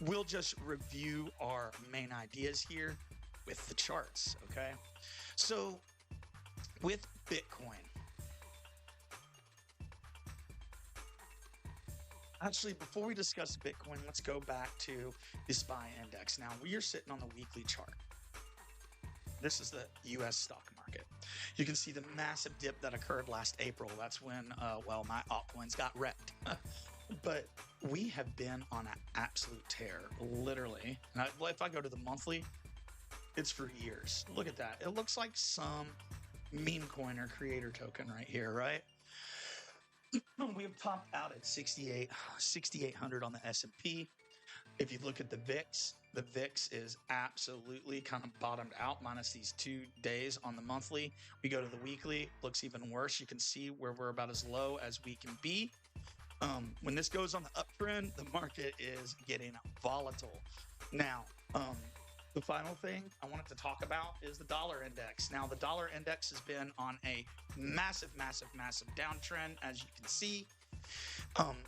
we'll just review our main ideas here with the charts, okay? So with Bitcoin, actually, before we discuss Bitcoin, let's go back to the SPY index. Now, we are sitting on the weekly chart. This is the US stock market. You can see the massive dip that occurred last April. That's when, my altcoins got wrecked. But we have been on an absolute tear, literally. And if I go to the monthly, it's for years. Look at that. It looks like some meme coin or creator token right here, right? We have topped out at 6,800 on the S&P. If you look at the VIX is absolutely kind of bottomed out, minus these 2 days on the monthly. We go to the weekly, looks even worse. You can see where we're about as low as we can be. When this goes on the uptrend, the market is getting volatile. Now, the final thing I wanted to talk about is the dollar index. Now, the dollar index has been on a massive downtrend, as you can see.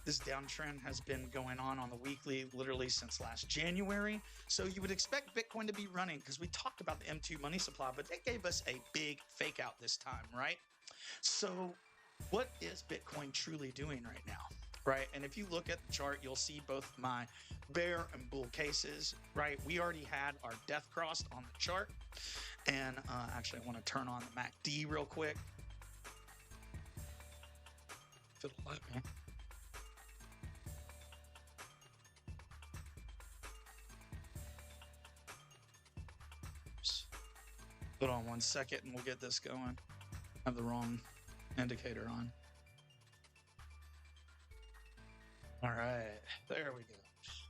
This downtrend has been going on the weekly literally since last January. So you would expect Bitcoin to be running, because we talked about the M2 money supply, but they gave us a big fake out this time, right? So what is Bitcoin truly doing right now? Right. And if you look at the chart, you'll see both my bear and bull cases, right? We already had our death crossed on the chart. And actually, I want to turn on the MACD real quick. If it'll let me. Hold on 1 second and we'll get this going. I have the wrong indicator on. All right, there we go.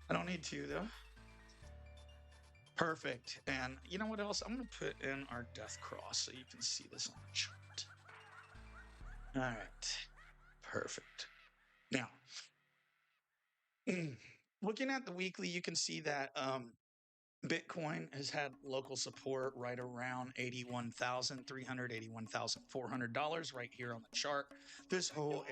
I don't need to though. Perfect. And you know what else? I'm going to put in our death cross so you can see this on the chart. All right, perfect. Now, looking at the weekly, you can see that Bitcoin has had local support right around $81,300, $81,400 right here on the chart. This whole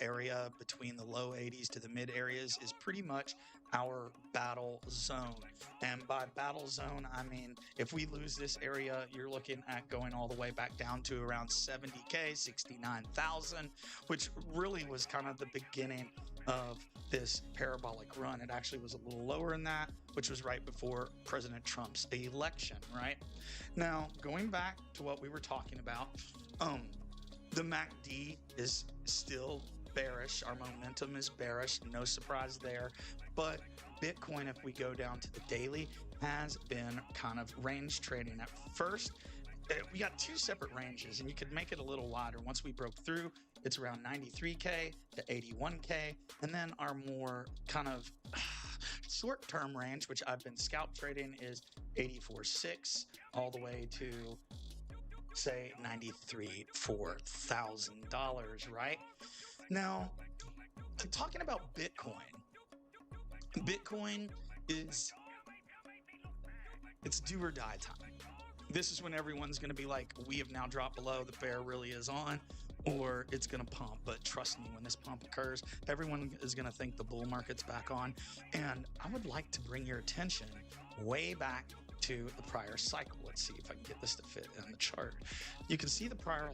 area between the low 80s to the mid areas is pretty much our battle zone. And by battle zone, I mean, if we lose this area, you're looking at going all the way back down to around 70K, 69,000, which really was kind of the beginning of this parabolic run. It actually was a little lower than that, which was right before President Trump's election, right? Now, going back to what we were talking about, the MACD is still bearish. Our momentum is bearish, no surprise there. But Bitcoin, if we go down to the daily, has been kind of range trading. At first, we got two separate ranges, and you could make it a little wider. Once we broke through, it's around 93K to 81K. And then our more kind of short-term range, which I've been scalp trading, is 84.6 all the way to, say, $93,000, right? Now, talking about Bitcoin is, it's do or die time. This is when everyone's going to be like, we have now dropped below, the bear really is on, or it's going to pump. But trust me, when this pump occurs, everyone is going to think the bull market's back on. And I would like to bring your attention way back to the prior cycle. Let's see if I can get this to fit in the chart. You can see the prior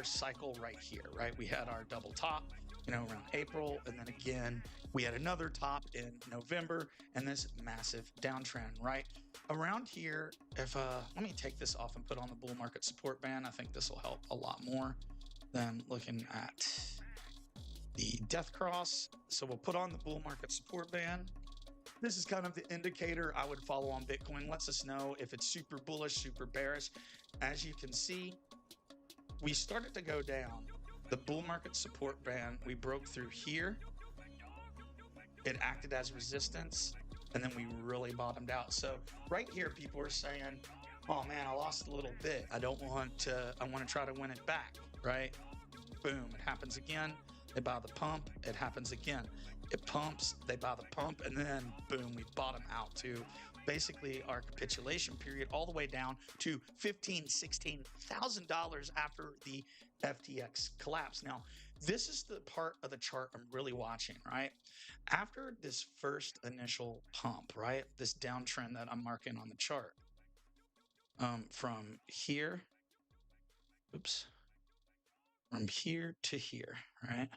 cycle right here, right? We had our double top, around April, and then again, we had another top in November, and this massive downtrend, right? Around here, if let me take this off and put on the bull market support band. I think this will help a lot more than looking at the death cross. So we'll put on the bull market support band. This is kind of the indicator I would follow on Bitcoin. Lets us know if it's super bullish, super bearish. As you can see, we started to go down. The bull market support band, we broke through here. It acted as resistance, and then we really bottomed out. So right here, people are saying, oh man, I lost a little bit. I want to try to win it back, right? Boom, it happens again. They buy the pump, it happens again. It pumps, they buy the pump, and then boom, we bottom out to basically our capitulation period all the way down to $15,000-$16,000 after the FTX collapse. Now, this is the part of the chart I'm really watching, right? After this first initial pump, right? This downtrend that I'm marking on the chart, from here, from here to here, right?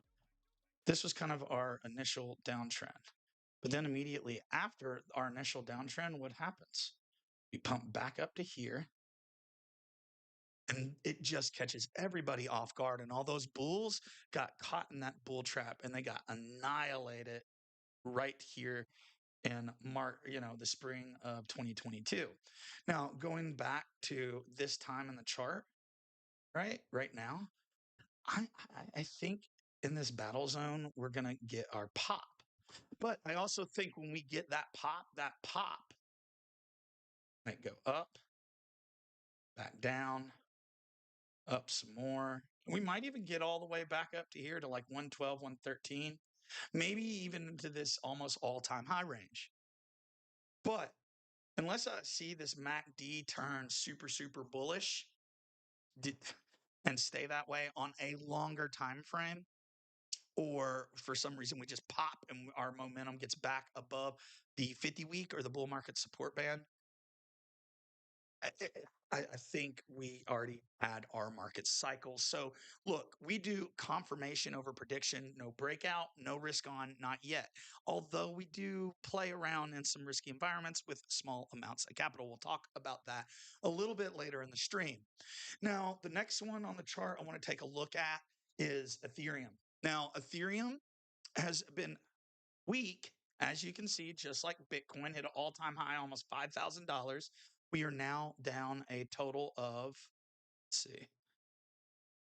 This was kind of our initial downtrend. But then immediately after our initial downtrend, what happens? We pump back up to here, and it just catches everybody off guard. And all those bulls got caught in that bull trap, and they got annihilated right here in March, the spring of 2022. Now, going back to this time in the chart, right now, I think in this battle zone, we're going to get our pop. But I also think when we get that pop might go up, back down, up some more. We might even get all the way back up to here to like 112, 113, maybe even into this almost all-time high range. But unless I see this MACD turn super, super bullish and stay that way on a longer time frame, or for some reason we just pop and our momentum gets back above the 50-week or the bull market support band, I think we already had our market cycle. So look, we do confirmation over prediction, no breakout, no risk on, not yet. Although we do play around in some risky environments with small amounts of capital. We'll talk about that a little bit later in the stream. Now, the next one on the chart I want to take a look at is Ethereum. Now, Ethereum has been weak, as you can see, just like Bitcoin hit an all-time high, almost $5,000. We are now down a total of,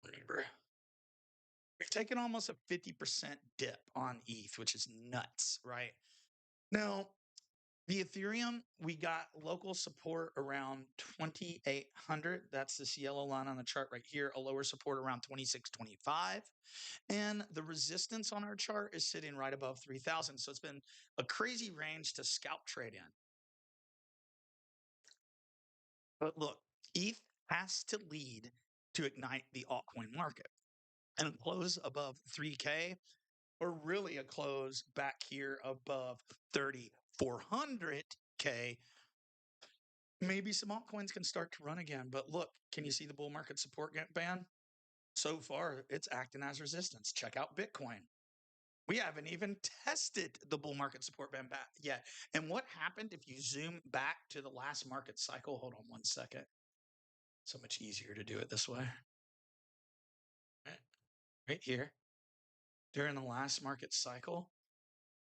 remember, we've taken almost a 50% dip on ETH, which is nuts, right? Now, the Ethereum, we got local support around 2,800. That's this yellow line on the chart right here. A lower support around 2,625. And the resistance on our chart is sitting right above 3,000. So it's been a crazy range to scalp trade in. But look, ETH has to lead to ignite the altcoin market. And a close above 3K, or really a close back here above 3,400K, maybe some altcoins can start to run again. But look, can you see the bull market support band? So far, it's acting as resistance. Check out Bitcoin. We haven't even tested the bull market support band back yet. And what happened if you zoom back to the last market cycle? Hold on one second. So much easier to do it this way. Right here. During the last market cycle,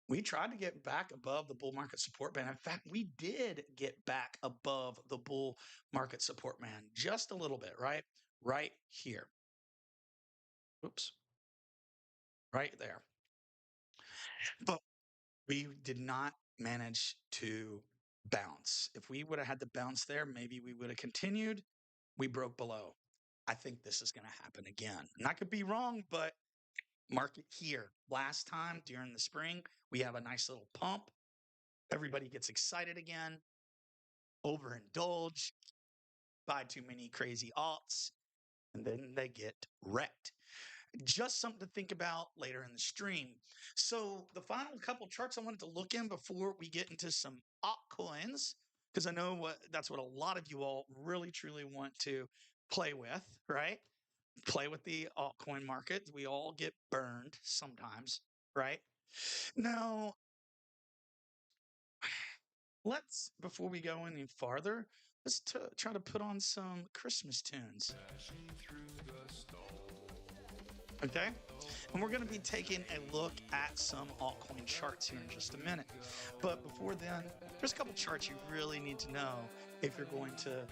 we tried to get back above the bull market support band. In fact, we did get back above the bull market support band just a little bit, right? Right here. Oops. Right there. But we did not manage to bounce. If we would have had the bounce there, maybe we would have continued. We broke below. I think this is going to happen again. And I could be wrong, but market here. Last time during the spring, we have a nice little pump. Everybody gets excited again, overindulge, buy too many crazy alts, and then they get wrecked. Just something to think about later in the stream. So the final couple charts I wanted to look in before we get into some altcoins, because I know that's what a lot of you all really, truly want to play with, right? Play with the altcoin market. We all get burned sometimes, right? Now, before we go any farther, let's try to put on some Christmas tunes. Okay, and we're going to be taking a look at some altcoin charts here in just a minute. But before then, there's a couple charts you really need to know if you're going to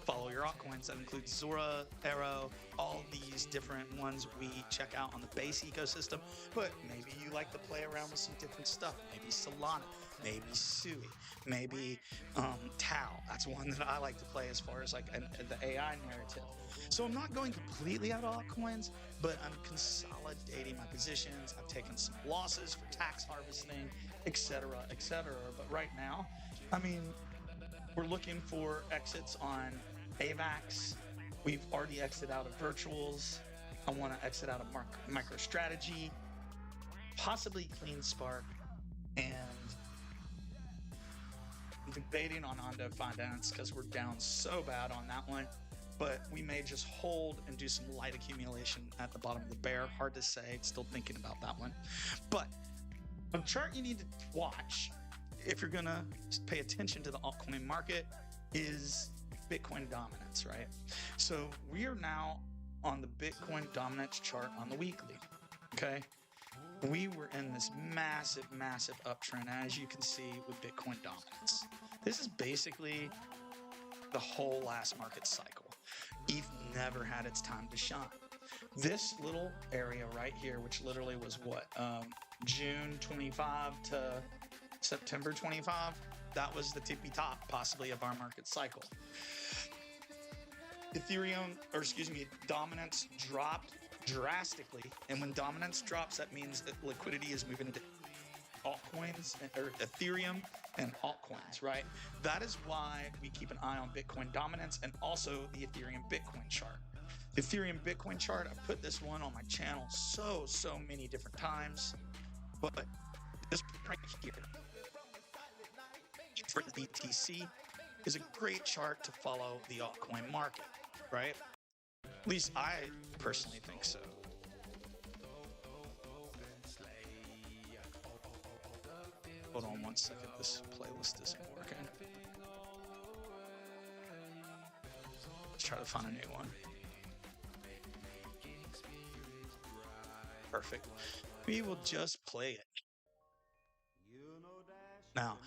follow your altcoins. That includes ZORA, Aero, all these different ones we check out on the base ecosystem. But maybe you like to play around with some different stuff. Maybe Solana, maybe Sui, maybe Tau. That's one that I like to play as far as like the AI narrative. So I'm not going completely out of altcoins, but I'm consolidating my positions. I've taken some losses for tax harvesting, etc., etc. But right now, I mean, we're looking for exits on AVAX. We've already exited out of virtuals. I want to exit out of MicroStrategy, possibly Clean Spark, and I'm debating on Ondo Finance because we're down so bad on that one. But we may just hold and do some light accumulation at the bottom of the bear. Hard to say. Still thinking about that one. But a chart you need to watch if you're going to pay attention to the altcoin market is Bitcoin dominance, right? So we are now on the Bitcoin dominance chart on the weekly, okay? We were in this massive, massive uptrend, as you can see with Bitcoin dominance. This is basically the whole last market cycle. ETH never had its time to shine. This little area right here, which literally was what, June 25 to September 25, that was the tippy top possibly of our market cycle. Dominance dropped drastically. And when dominance drops, that means that liquidity is moving into altcoins or Ethereum and altcoins, right? That is why we keep an eye on Bitcoin dominance and also the Ethereum Bitcoin chart. The Ethereum Bitcoin chart, I put this one on my channel so many different times, but this right here for the BTC is a great chart to follow the altcoin market, right? At least I personally think so. Hold on one second, this playlist isn't working. Let's try to find a new one. Perfect. We will just play it. Now,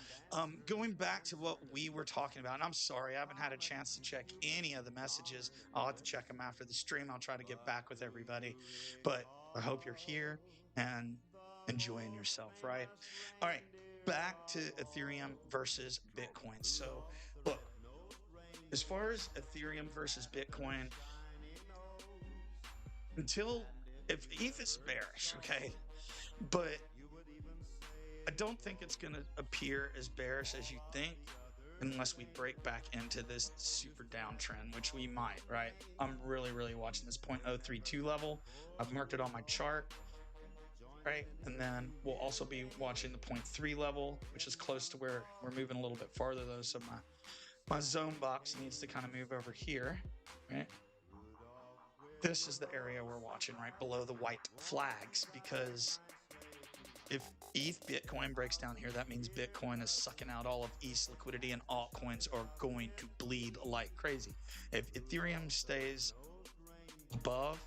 going back to what we were talking about, and I'm sorry, I haven't had a chance to check any of the messages. I'll have to check them after the stream. I'll try to get back with everybody, but I hope you're here and enjoying yourself, right? All right, back to Ethereum versus Bitcoin. So, look, as far as Ethereum versus Bitcoin, if ETH is bearish, okay, but I don't think it's going to appear as bearish as you think unless we break back into this super downtrend, which we might, right? I'm really watching this 0.032 level. I've marked it on my chart, right? And then we'll also be watching the 0.3 level, which is close to where we're moving a little bit farther though. So my zone box needs to kind of move over here, right? This is the area we're watching right below the white flags, because if ETH Bitcoin breaks down here, that means Bitcoin is sucking out all of ETH's liquidity and altcoins are going to bleed like crazy. If Ethereum stays above,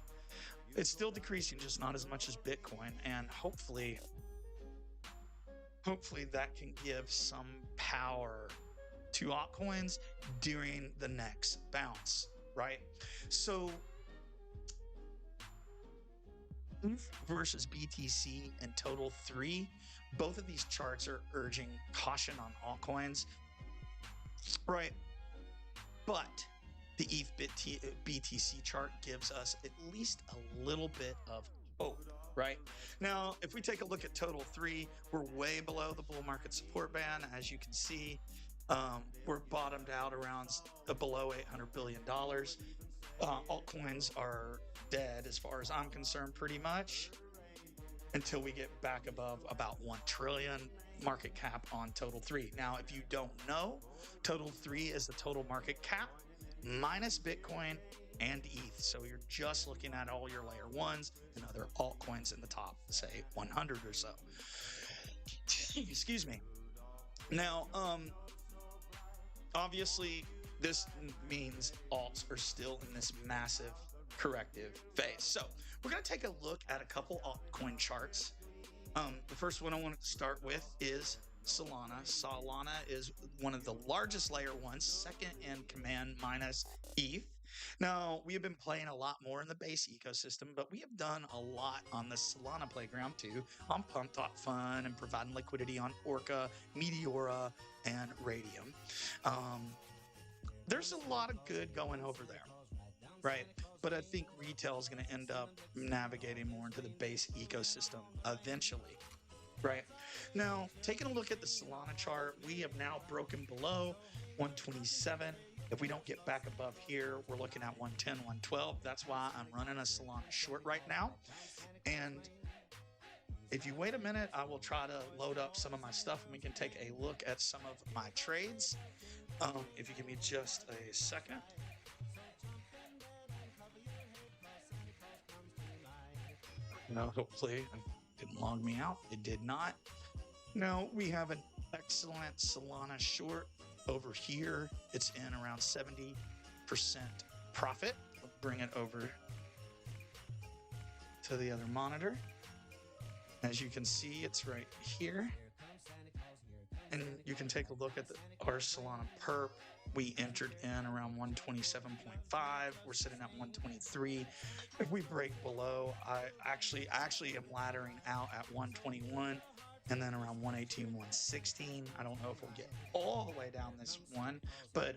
it's still decreasing, just not as much as Bitcoin. And hopefully that can give some power to altcoins during the next bounce, right? So ETH versus BTC and Total 3, both of these charts are urging caution on altcoins, right? But the ETH BTC chart gives us at least a little bit of hope, right? Now, if we take a look at Total 3, we're way below the bull market support band, as you can see. We're bottomed out around below $800 billion. Altcoins are dead as far as I'm concerned, pretty much, until we get back above about 1 trillion market cap on Total 3. Now, if you don't know, Total 3 is the total market cap minus Bitcoin and ETH. So you're just looking at all your layer ones and other altcoins in the top, say 100 or so. Excuse me. Now, obviously, this means alts are still in this massive corrective phase. So we're going to take a look at a couple altcoin charts. The first one I want to start with is Solana. Solana is one of the largest layer ones, second in command minus ETH. Now, we have been playing a lot more in the base ecosystem, but we have done a lot on the Solana playground too, on Pump.Fun and providing liquidity on Orca, Meteora, and Radium. There's a lot of good going over there, right? But I think retail is going to end up navigating more into the base ecosystem eventually. right? Now, taking a look at the Solana chart, we have now broken below 127. If we don't get back above here, we're looking at 110, 112. That's why I'm running a Solana short right now. And if you wait a minute, I will try to load up some of my stuff and we can take a look at some of my trades. If you give me just a second. Hopefully it didn't log me out. It did not. Now we have an excellent Solana short over here. It's in around 70% profit. I'll bring it over to the other monitor. As you can see, it's right here. And you can take a look at our Solana perp. We entered in around 127.5. We're sitting at 123. If we break below, I actually am laddering out at 121 and then around 118, 116. I don't know if we'll get all the way down this one, but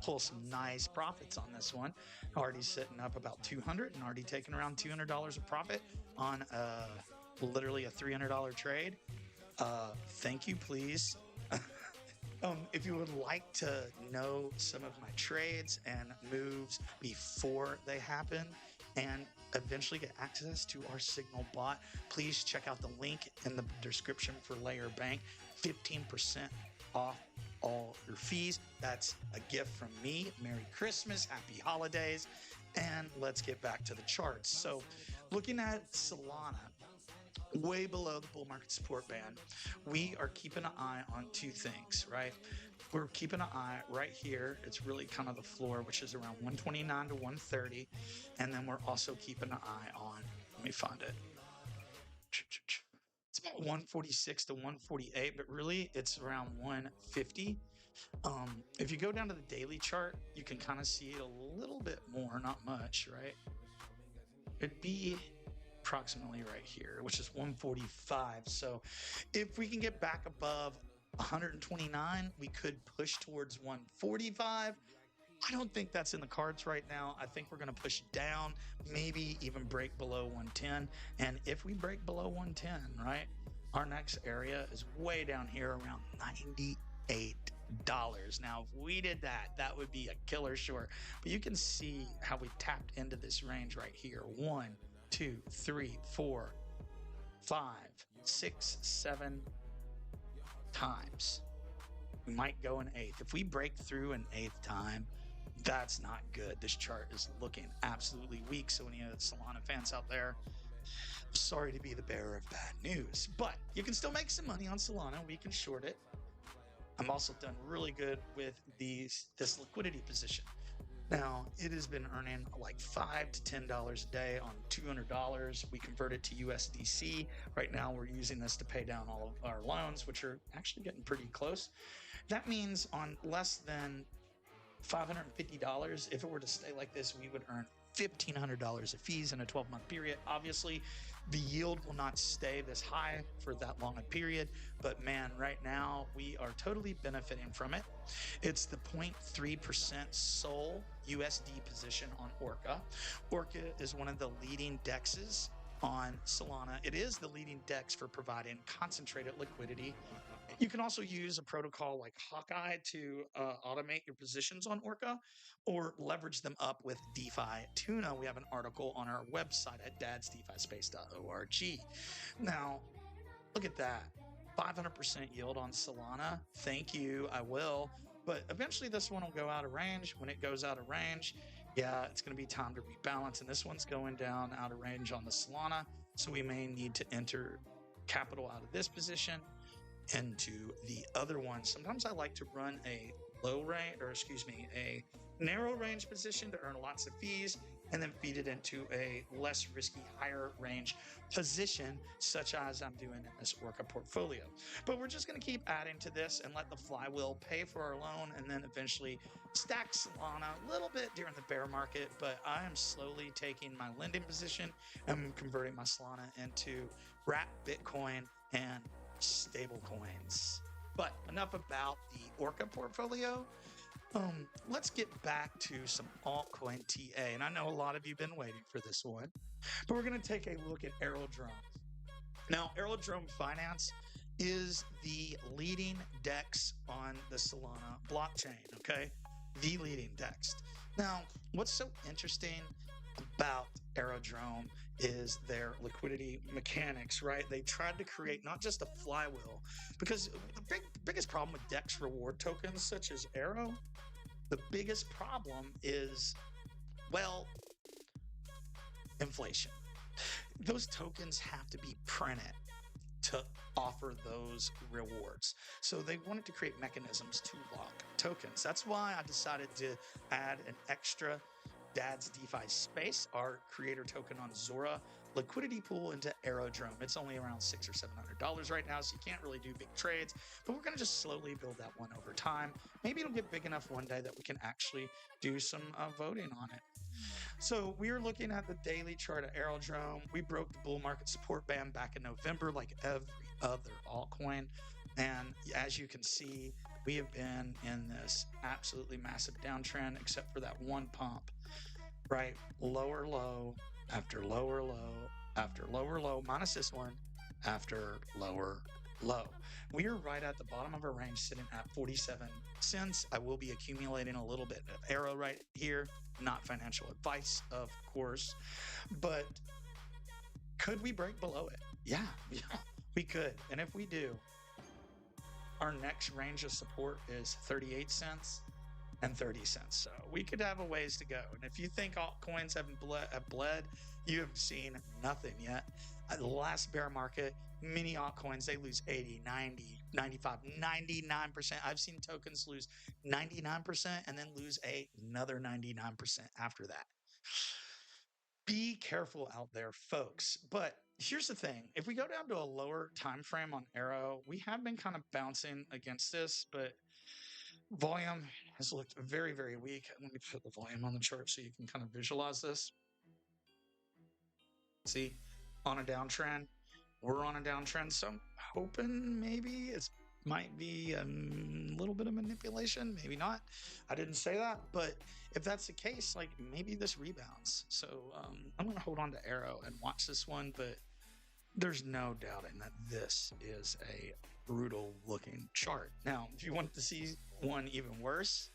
pull some nice profits on this one. Already sitting up about 200 and already taking around $200 of profit on literally a $300 trade. Thank you, please. If you would like to know some of my trades and moves before they happen and eventually get access to our Signal bot, please check out the link in the description for Layer Bank. 15% off all your fees. That's a gift from me. Merry Christmas, happy holidays, and let's get back to the charts. So looking at Solana, way below the bull market support band, we are keeping an eye on two things, right? We're keeping an eye right here. It's really kind of the floor, which is around 129 to 130. And then we're also keeping an eye on, let me find it. It's about 146 to 148, but really it's around 150. If you go down to the daily chart, you can kind of see it a little bit more, not much, right? It'd be approximately right here, which is 145. So if we can get back above 129, we could push towards 145. I don't think that's in the cards right now. I think we're going to push down, maybe even break below 110. And if we break below 110, right, our next area is way down here around $98. Now, if we did that, that would be a killer short. But you can see how we tapped into this range right here. 1, 2, 3, 4, 5, 6, 7 times. We might go an eighth. If we break through an eighth time, that's not good. This chart is looking absolutely weak. So any of the Solana fans out there, sorry to be the bearer of bad news, but you can still make some money on Solana. We can short it. I'm also done really good with this liquidity position. Now, it has been earning like $5 to $10 a day on $200. We convert it to USDC. Right now, we're using this to pay down all of our loans, which are actually getting pretty close. That means on less than $550, if it were to stay like this, we would earn $1,500 of fees in a 12-month period. Obviously, the yield will not stay this high for that long a period, but man, right now we are totally benefiting from it. It's the 0.3% SOL USD position on Orca. Orca is one of the leading DEXs on Solana. It is the leading DEX for providing concentrated liquidity. You can also use a protocol like Hawkeye to automate your positions on Orca or leverage them up with DeFi Tuna. We have an article on our website at DADSDEFISPACE.org. Now, look at that. 500% yield on Solana. Thank you. I will. But eventually this one will go out of range. When it goes out of range, yeah, it's going to be time to rebalance. And this one's going down out of range on the Solana. So we may need to enter capital out of this position into the other one. Sometimes I like to run a a narrow range position to earn lots of fees and then feed it into a less risky, higher range position, such as I'm doing in this Orca portfolio. But we're just going to keep adding to this and let the flywheel pay for our loan and then eventually stack Solana a little bit during the bear market. But I am slowly taking my lending position and converting my Solana into wrapped Bitcoin and stable coins. But enough about the Orca portfolio. Let's get back to some altcoin TA. And I know a lot of you have been waiting for this one, but we're going to take a look at Aerodrome. Now, Aerodrome Finance is the leading DEX on the Solana blockchain, okay? The leading DEX. Now, what's so interesting about Aerodrome is their liquidity mechanics, right? They tried to create not just a flywheel, because the biggest problem with DEX reward tokens such as Aero, the biggest problem is, well, inflation. Those tokens have to be printed to offer those rewards. So they wanted to create mechanisms to lock tokens. That's why I decided to add an extra DADSDEFISPACE, our creator token on ZORA liquidity pool, into Aerodrome. It's only around $600 or $700 right now, so you can't really do big trades, but we're going to just slowly build that one over time. Maybe it'll get big enough one day that we can actually do some voting on it. So we are looking at the daily chart of Aerodrome. We broke the bull market support band back in November like every other altcoin. And as you can see, we have been in this absolutely massive downtrend, except for that one pump, right? Lower low after lower low after lower low, minus this one, after lower low. We are right at the bottom of our range, sitting at 47 cents. I will be accumulating a little bit of Aero right here. Not financial advice, of course, but could we break below it? Yeah, we could. And if we do, our next range of support is 38 cents and 30 cents. So we could have a ways to go. And if you think altcoins have bled, you have seen nothing yet. The last bear market, many altcoins, they lose 80, 90, 95, 99%. I've seen tokens lose 99% and then lose another 99% after that. Be careful out there, folks. But here's the thing. If we go down to a lower time frame on Aero, we have been kind of bouncing against this, but volume has looked very, very weak. Let me put the volume on the chart so you can kind of visualize this. See, on a downtrend. We're on a downtrend, so I'm hoping maybe it might be a little bit of manipulation, maybe not. I didn't say that, but if that's the case, like maybe this rebounds. So I'm going to hold on to Aero and watch this one, but there's no doubting that this is a brutal looking chart. Now, if you want to see one even worse,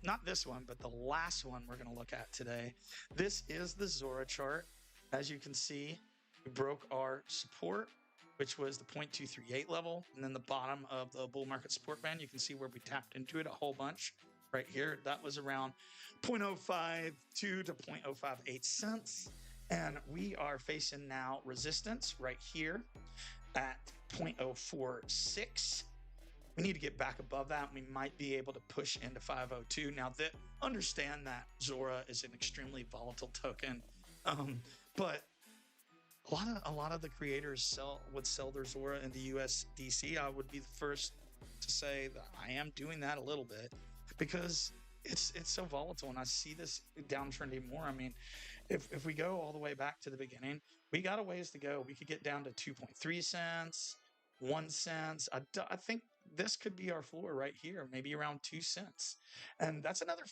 not this one, but the last one we're going to look at today. This is the ZORA chart. As you can see, we broke our support, which was the 0.238 level, and then the bottom of the bull market support band. You can see where we tapped into it a whole bunch right here. That was around 0.052 to 0.058 cents. And we are facing now resistance right here at 0.046. We need to get back above that. We might be able to push into 502. Now, understand that ZORA is an extremely volatile token, but a lot of the creators would sell their ZORA in the USDC. I would be the first to say that I am doing that a little bit because it's so volatile, and I see this downtrending more. I mean, if we go all the way back to the beginning, we got a ways to go. We could get down to 2.3 cents, 1 cent. I think this could be our floor right here, maybe around 2 cents, and that's another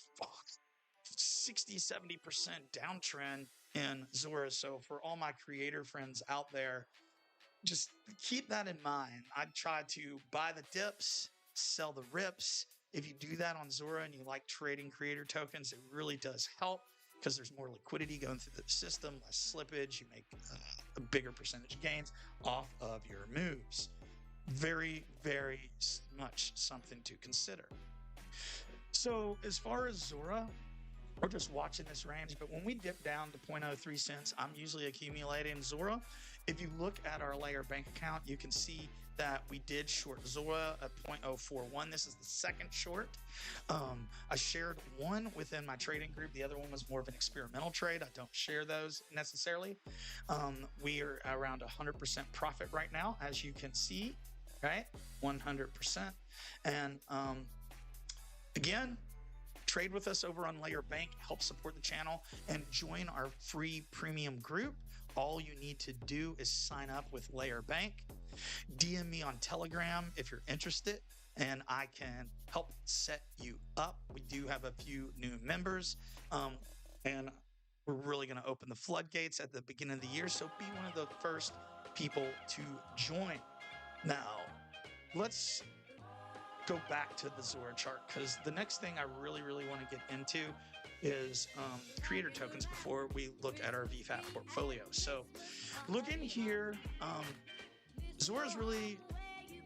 60-70% downtrend in ZORA. So for all my creator friends out there, just keep that in mind. I'd try to buy the dips, sell the rips. If you do that on ZORA and you like trading creator tokens, it really does help because there's more liquidity going through the system, less slippage. You make a bigger percentage gains off of your moves. Very, very much something to consider. So as far as ZORA, we're just watching this range, but when we dip down to 0.03 cents, I'm usually accumulating ZORA. If you look at our Layer bank account, you can see that we did short ZORA at 0.041. This is the second short. I shared one within my trading group. The other one was more of an experimental trade. I don't share those necessarily. We are around 100% profit right now, as you can see, right? 100%. And again, trade with us over on Layer Bank, help support the channel, and join our free premium group. All you need to do is sign up with Layer Bank. DM me on Telegram if you're interested, and I can help set you up. We do have a few new members, and we're really going to open the floodgates at the beginning of the year. So be one of the first people to join. Now, let's go back to the ZORA chart, because the next thing I really want to get into is creator tokens before we look at our VFAT portfolio. So look in here, ZORA's really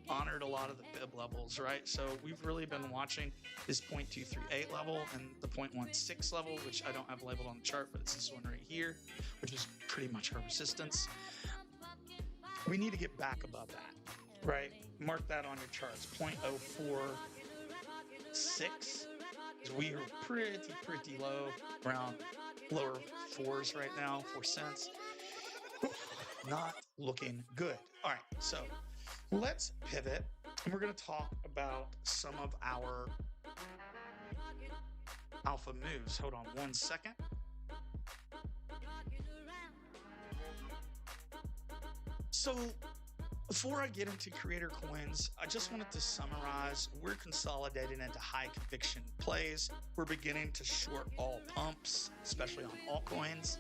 honored a lot of the bib levels, right? So we've really been watching this 0.238 level and the 0.16 level, which I don't have labeled on the chart, but it's this one right here, which is pretty much our resistance. We need to get back above that, right? Mark that on your charts. 0.046. We are pretty low, around lower fours right now, 4 cents. Not looking good. All right, so let's pivot, and we're going to talk about some of our alpha moves. Hold on 1 second. So before I get into creator coins, I just wanted to summarize. We're consolidating into high conviction plays. We're beginning to short all pumps, especially on altcoins.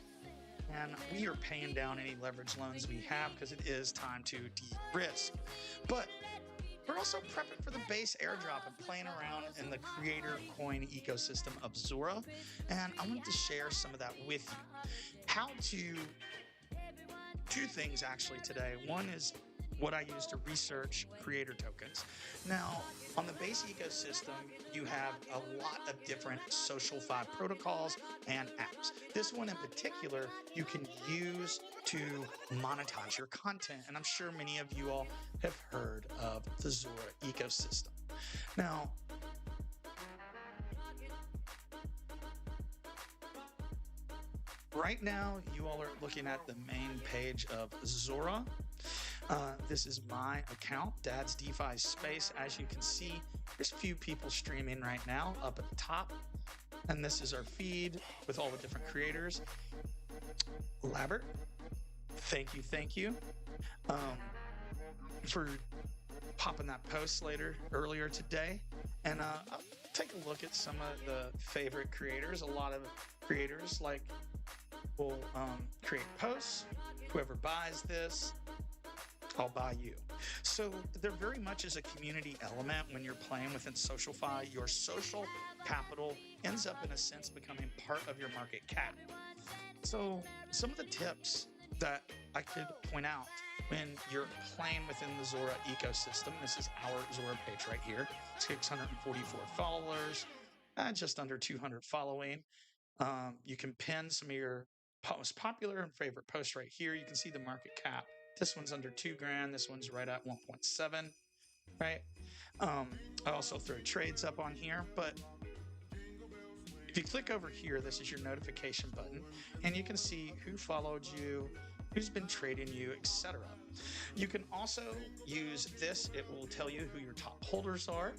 And we are paying down any leverage loans we have because it is time to de-risk. But we're also prepping for the base airdrop and playing around in the creator coin ecosystem of ZORA. And I wanted to share some of that with you. How to two things actually today. One is what I use to research creator tokens. Now, on the base ecosystem, you have a lot of different social fi protocols and apps. This one in particular, you can use to monetize your content. And I'm sure many of you all have heard of the ZORA ecosystem. Now, right now, you all are looking at the main page of ZORA. This is my account, DADSDEFISPACE. As you can see, there's a few people streaming right now up at the top. And this is our feed with all the different creators. Labert, thank you for popping that post earlier today. And I'll take a look at some of the favorite creators. A lot of creators will create posts. Whoever buys this, I'll buy you. So there very much is a community element when you're playing within SocialFi. Your social capital ends up, in a sense, becoming part of your market cap. So some of the tips that I could point out when you're playing within the ZORA ecosystem, this is our ZORA page right here, 644 followers, just under 200 following. You can pin some of your most popular and favorite posts right here. You can see the market cap. This one's under $2,000. This one's right at 1.7, right? I also throw trades up on here, but if you click over here, this is your notification button, and you can see who followed you, who's been trading you, etc. You can also use this. It will tell you who your top holders are,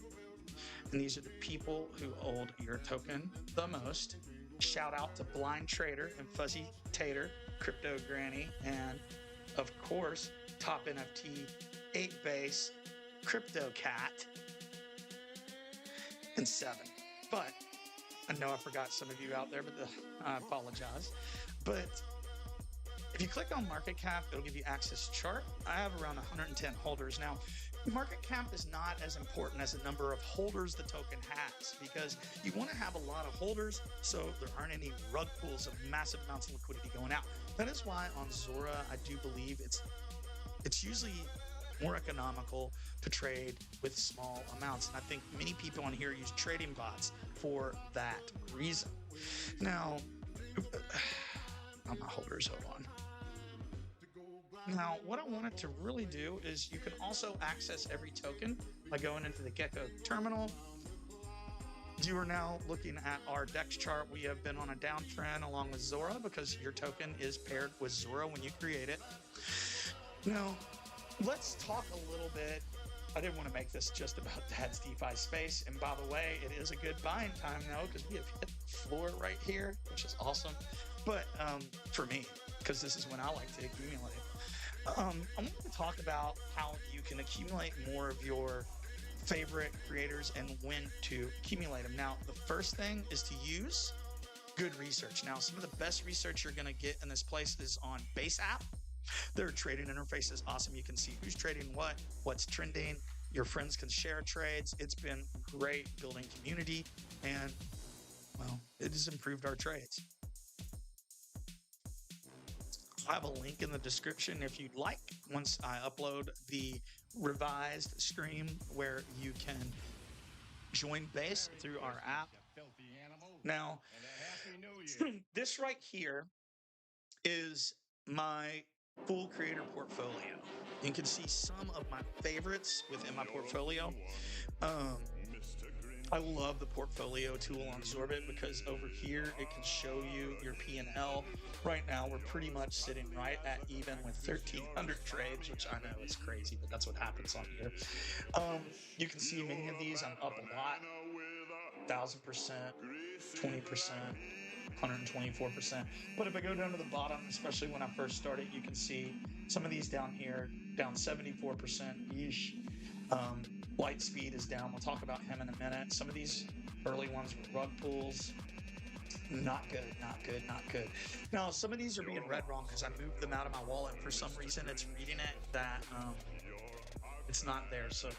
and these are the people who hold your token the most. Shout out to Blind Trader and Fuzzy Tater, Crypto Granny, and of course, Top NFT, 8 Base, Crypto Cat, and 7. But I know I forgot some of you out there, but I apologize. But if you click on market cap, it'll give you access chart. I have around 110 holders. Now, market cap is not as important as the number of holders the token has, because you want to have a lot of holders so there aren't any rug pulls of massive amounts of liquidity going out. That is why on ZORA, I do believe it's usually more economical to trade with small amounts. And I think many people on here use trading bots for that reason. Now, on my holders, hold on. Now, what I wanted to really do is you can also access every token by going into the Gecko terminal. You are now looking at our DEX chart. We have been on a downtrend along with ZORA because your token is paired with ZORA when you create it. Now, let's talk a little bit. I didn't want to make this just about DADSDEFISPACE. And by the way, it is a good buying time now because we have hit the floor right here, which is awesome. But for me, because this is when I like to accumulate. I want to talk about how you can accumulate more of your favorite creators and when to accumulate them. Now, the first thing is to use good research. Now, some of the best research you're going to get in this place is on Base app. Their trading interface is awesome. You can see who's trading what, what's trending. Your friends can share trades. It's been great building community, and well, it has improved our trades. I have a link in the description if you'd like, once I upload the revised stream, where you can join base through our app. Now, this right here is my full creator portfolio. You can see some of my favorites within my portfolio. I love the portfolio tool on Zorbit because over here it can show you your P&L. Right now we're pretty much sitting right at even with 1,300 trades, which I know is crazy, but that's what happens on here. You can see many of these I'm up a lot, 1,000%, 20%, 124%. But if I go down to the bottom, especially when I first started, you can see some of these down here, down 74%. Yeesh. Light speed is down. We'll talk about him in a minute. Some of these early ones were rug pulls. Not good, not good, not good. Now, some of these are being read wrong because I moved them out of my wallet. For some reason, it's reading it that it's not there. So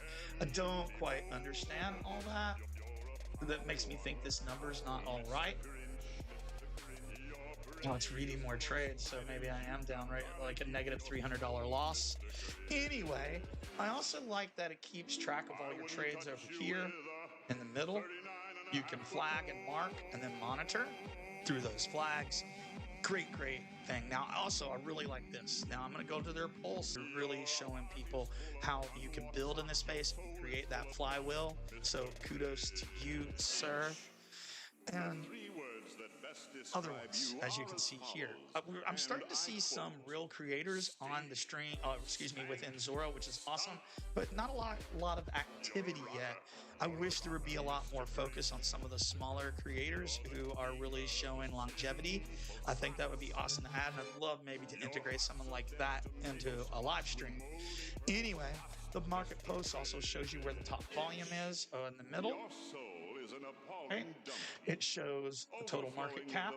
I don't quite understand all that. That makes me think this number is not all right. Oh, it's reading more trades, so maybe I am down right like a negative $300 loss. Anyway, I also like that it keeps track of all your trades over here in the middle. You can flag and mark and then monitor through those flags. Great thing. Now, also, I really like this. Now, I'm going to go to their pulse, really showing people how you can build in this space and create that flywheel. So kudos to you, sir. And other ones, as you can see here. I'm starting to see some real creators on the stream, within ZORA, which is awesome, but not a lot of activity yet. I wish there would be a lot more focus on some of the smaller creators who are really showing longevity. I think that would be awesome to add, and I'd love maybe to integrate someone like that into a live stream. Anyway, the market post also shows you where the top volume is in the middle. Okay. It shows the total market cap,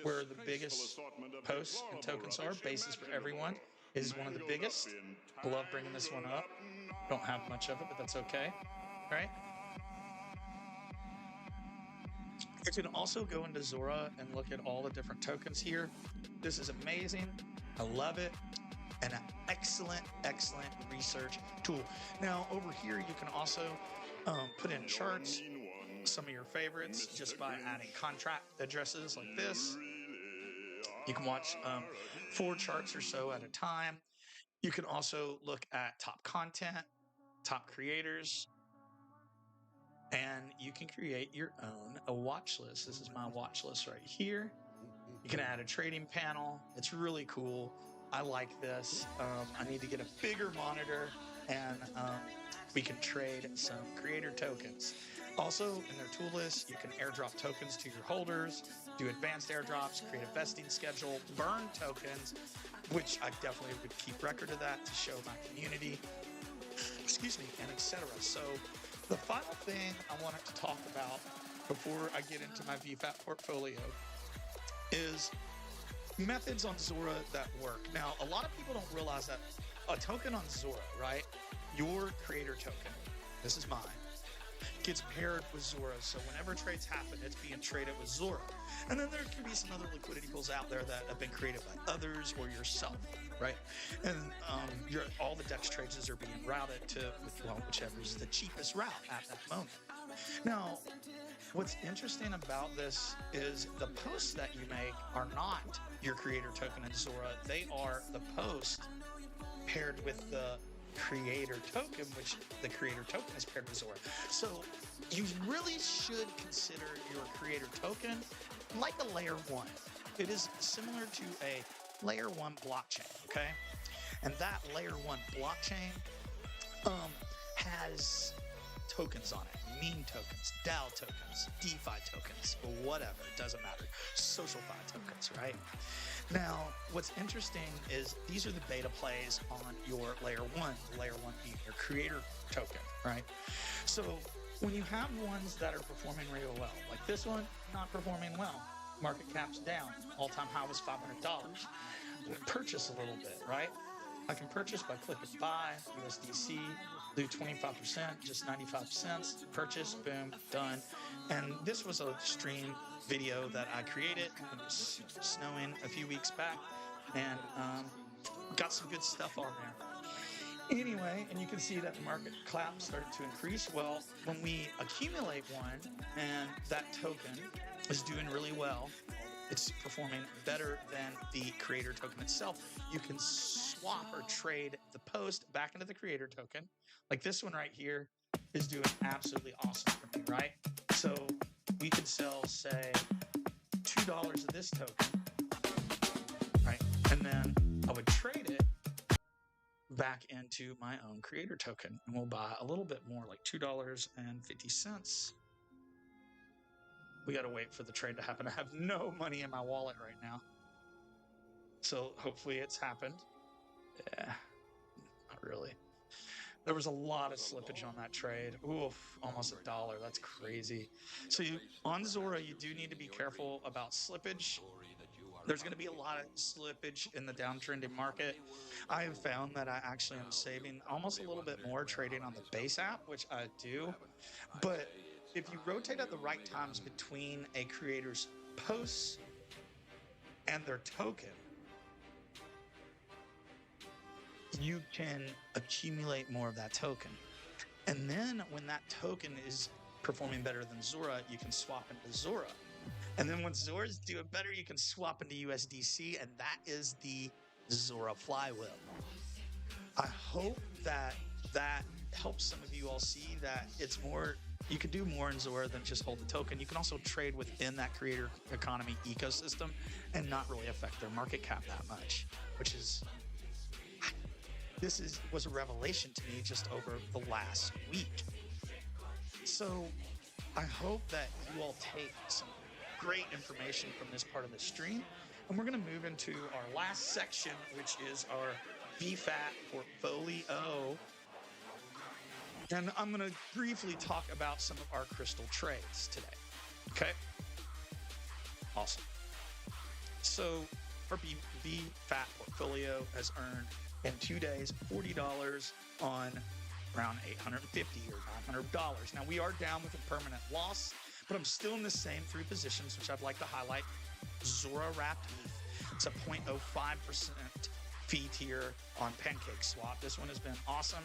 where the biggest posts and tokens are. Basis for everyone is one of the biggest. I love bringing this one up. Don't have much of it, but that's okay. Right? You can also go into ZORA and look at all the different tokens here. This is amazing. I love it. And an excellent research tool. Now, over here, you can also put in charts, some of your favorites, just by adding contract addresses like this. You can watch 4 charts or so at a time. You can also look at top content, top creators, and you can create your own watch list. This is my watch list right here. You can add a trading panel. It's really cool. I like this. I need to get a bigger monitor, and we can trade some creator tokens. Also, in their tool list, you can airdrop tokens to your holders, do advanced airdrops, create a vesting schedule, burn tokens, which I definitely would keep record of that to show my community, and etc. So the final thing I wanted to talk about before I get into my VFAT portfolio is methods on ZORA that work. Now, a lot of people don't realize that a token on ZORA, right? Your creator token, this is mine, gets paired with ZORA. So whenever trades happen, it's being traded with ZORA. And then there can be some other liquidity pools out there that have been created by others or yourself, right? And all the DEX trades are being routed to, whichever is the cheapest route at that moment. Now, what's interesting about this is the posts that you make are not your creator token in ZORA. They are the post paired with the creator token, which the creator token is paired with ZORA. So you really should consider your creator token like a layer 1. It is similar to a layer 1 blockchain, okay? And that layer 1 blockchain has tokens on it, meme tokens, DAO tokens, DeFi tokens, or whatever, it doesn't matter. SocialFi tokens, right? Now, what's interesting is these are the beta plays on your layer 1, layer 1 being your creator token, right? So when you have ones that are performing real well, like this one, not performing well, market cap's down, all-time high was $500. purchase a little bit, right? I can purchase by clicking buy, USDC, do 25%, just 95 cents, purchase, boom, done. And this was a stream video that I created. It was snowing a few weeks back, and got some good stuff on there. Anyway, and you can see that the market cap started to increase. Well, when we accumulate one and that token is doing really well, it's performing better than the creator token itself, you can swap or trade the post back into the creator token. Like this one right here is doing absolutely awesome for me, right? So we could sell, say, $2 of this token, right? And then I would trade it back into my own creator token, and we'll buy a little bit more, like $2.50. We got to wait for the trade to happen. I have no money in my wallet right now, so hopefully it's happened. Yeah, not really. There was a lot of slippage on that trade. Oof, almost $1. That's crazy. So on ZORA, you do need to be careful about slippage. There's going to be a lot of slippage in the downtrending market. I have found that I actually am saving almost a little bit more trading on the base app, which I do. But if you rotate at the right times between a creator's posts and their token, you can accumulate more of that token. And then when that token is performing better than ZORA, you can swap into ZORA. And then when ZORA is doing better, you can swap into USDC, and that is the ZORA flywheel. I hope that that helps some of you all see that it's more, you can do more in ZORA than just hold the token. You can also trade within that creator economy ecosystem and not really affect their market cap that much, which is, was a revelation to me just over the last week. So I hope that you all take some great information from this part of the stream, and we're going to move into our last section, which is our VFAT portfolio. And I'm going to briefly talk about some of our crystal trades today. Okay? Awesome. So our VFAT portfolio has earned in 2 days $40 on around $850 or $900. Now we are down with a permanent loss, but I'm still in the same three positions, which I'd like to highlight. ZORA wrapped ETH. It's a 0.05% fee tier on Pancake Swap. This one has been awesome.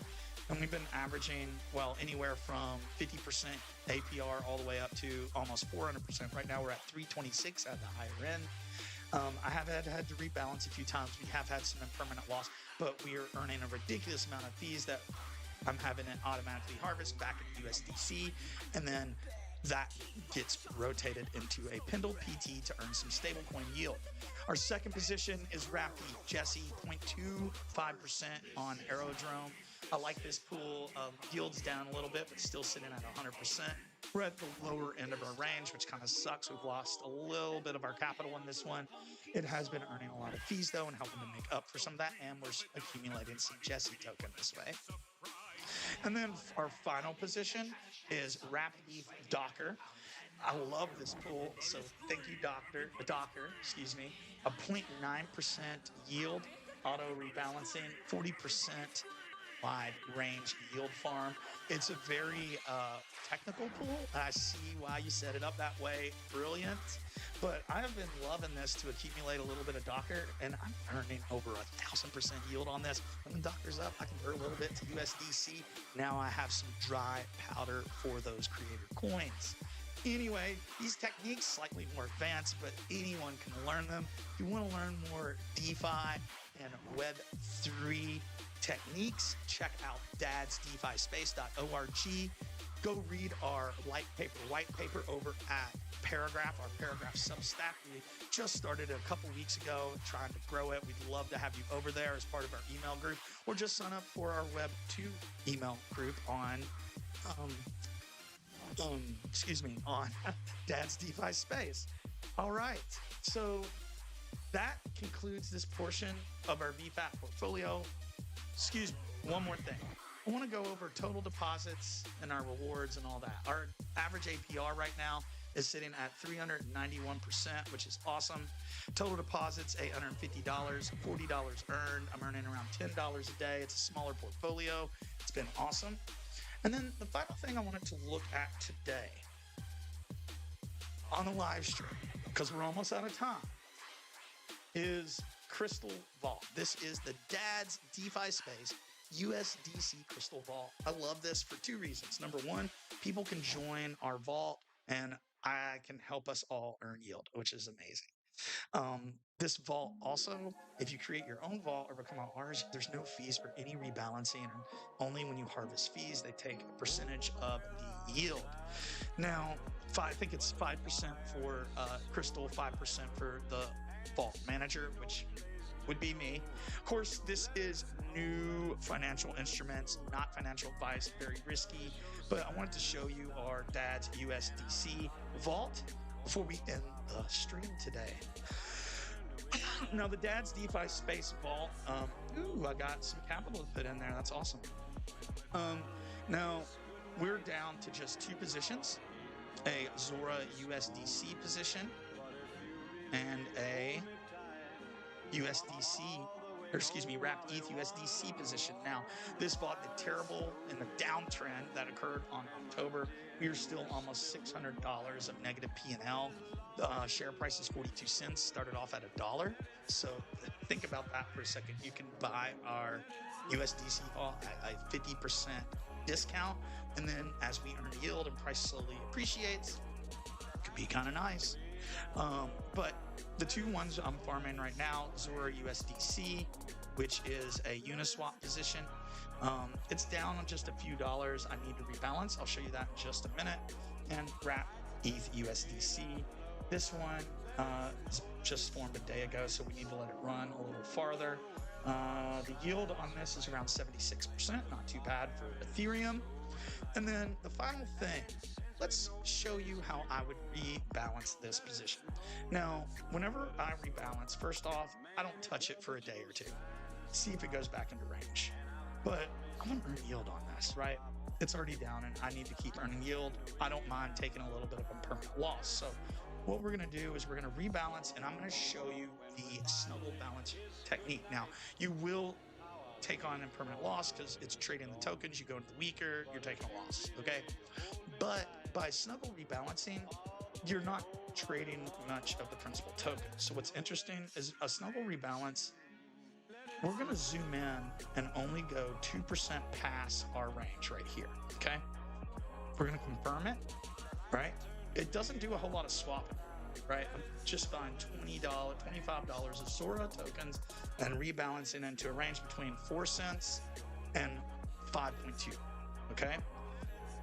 And we've been averaging, well, anywhere from 50% APR all the way up to almost 400%. Right now we're at 326 at the higher end. I have had to rebalance a few times. We have had some impermanent loss, but we are earning a ridiculous amount of fees that I'm having it automatically harvest back in USDC, and then that gets rotated into a Pendle PT to earn some stablecoin yield. Our second position is Wrapped Jesse, 0.25% on Aerodrome. I like this pool. Yield's down a little bit, but still sitting at 100%. We're at the lower end of our range, which kind of sucks. We've lost a little bit of our capital in this one. It has been earning a lot of fees, though, and helping to make up for some of that, and we're accumulating some Jesse token this way. And then our final position is Wrapped ETH Docker. I love this pool, so thank you, Docker, excuse me. A 0.9% yield, auto rebalancing, 40% wide range yield farm. It's a very technical pool. I see why you set it up that way. Brilliant. But I have been loving this to accumulate a little bit of Docker, and I'm earning over 1,000% yield on this. When the Docker's up, I convert a little bit to USDC. Now I have some dry powder for those creator coins. Anyway, these techniques slightly more advanced, but anyone can learn them. If you want to learn more DeFi and Web3 techniques, check out DADSDEFISPACE.org. Go read our white paper over at Paragraph, our Paragraph Substack. We just started it a couple weeks ago, trying to grow it. We'd love to have you over there as part of our email group, or just sign up for our Web 2 email group on on Dad's DeFi Space. All right, so that concludes this portion of our VFAT portfolio. Excuse me, one more thing. I want to go over total deposits and our rewards and all that. Our average APR right now is sitting at 391%, which is awesome. Total deposits, $850, $40 earned. I'm earning around $10 a day. It's a smaller portfolio. It's been awesome. And then the final thing I wanted to look at today on the live stream, because we're almost out of time, is Crystal Vault. This is the DADSDEFISPACE USDC Crystal Vault. I love this for two reasons. Number one, people can join our vault and I can help us all earn yield, which is amazing. This vault also, if you create your own vault or become ours, there's no fees for any rebalancing, and only when you harvest fees, they take a percentage of the yield. Now, I think it's 5% for Crystal, 5% for the vault manager, which would be me. Of course, this is new financial instruments, not financial advice, very risky, but I wanted to show you our DADS USDC vault before we end the stream today. Now, the DADSDEFISPACE vault, I got some capital to put in there. That's awesome. Now, we're down to just two positions, a ZORA USDC position and a wrapped ETH USDC position. Now, this vault did terrible in the downtrend that occurred on October. We are still almost $600 of negative P&L. The share price is 42 cents, started off at $1. So think about that for a second. You can buy our USDC vault at a 50% discount. And then as we earn yield and price slowly appreciates, it could be kind of nice. But the two ones I'm farming right now, ZORA USDC, which is a Uniswap position. It's down on just a few dollars. I need to rebalance. I'll show you that in just a minute. And wrap ETH USDC. This one is just formed a day ago, so we need to let it run a little farther. The yield on this is around 76%, not too bad for Ethereum. And then the final thing, let's show you how I would rebalance this position. Now, whenever I rebalance, first off, I don't touch it for a day or two. See if it goes back into range. But I'm going to earn yield on this, right? It's already down and I need to keep earning yield. I don't mind taking a little bit of a permanent loss. So what we're going to do is we're going to rebalance, and I'm going to show you the snuggle balance technique. Now, you will take on a permanent loss because it's trading the tokens. You go into the weaker, you're taking a loss, okay? But by snuggle rebalancing, you're not trading much of the principal token. So what's interesting is a snuggle rebalance, we're going to zoom in and only go 2% past our range right here, okay? We're going to confirm it, right? It doesn't do a whole lot of swapping, right? I'm just buying $20, $25 of ZORA tokens and rebalancing into a range between 4 cents and 5.2, okay?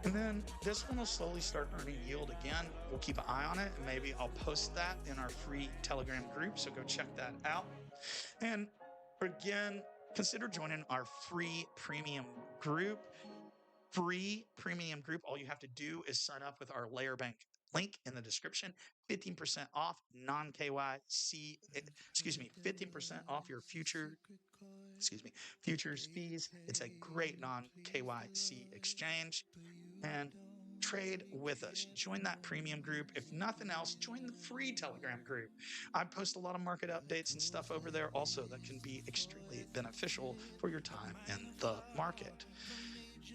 And then this one will slowly start earning yield again. We'll keep an eye on it, and maybe I'll post that in our free Telegram group, so go check that out. And again, consider joining our free premium group. Free premium group. All you have to do is sign up with our Layer Bank link in the description. 15% off non-KYC, 15% off your futures fees. It's a great non-KYC exchange, and trade with us. Join that premium group. If nothing else, join the free Telegram group. I post a lot of market updates and stuff over there also that can be extremely beneficial for your time in the market.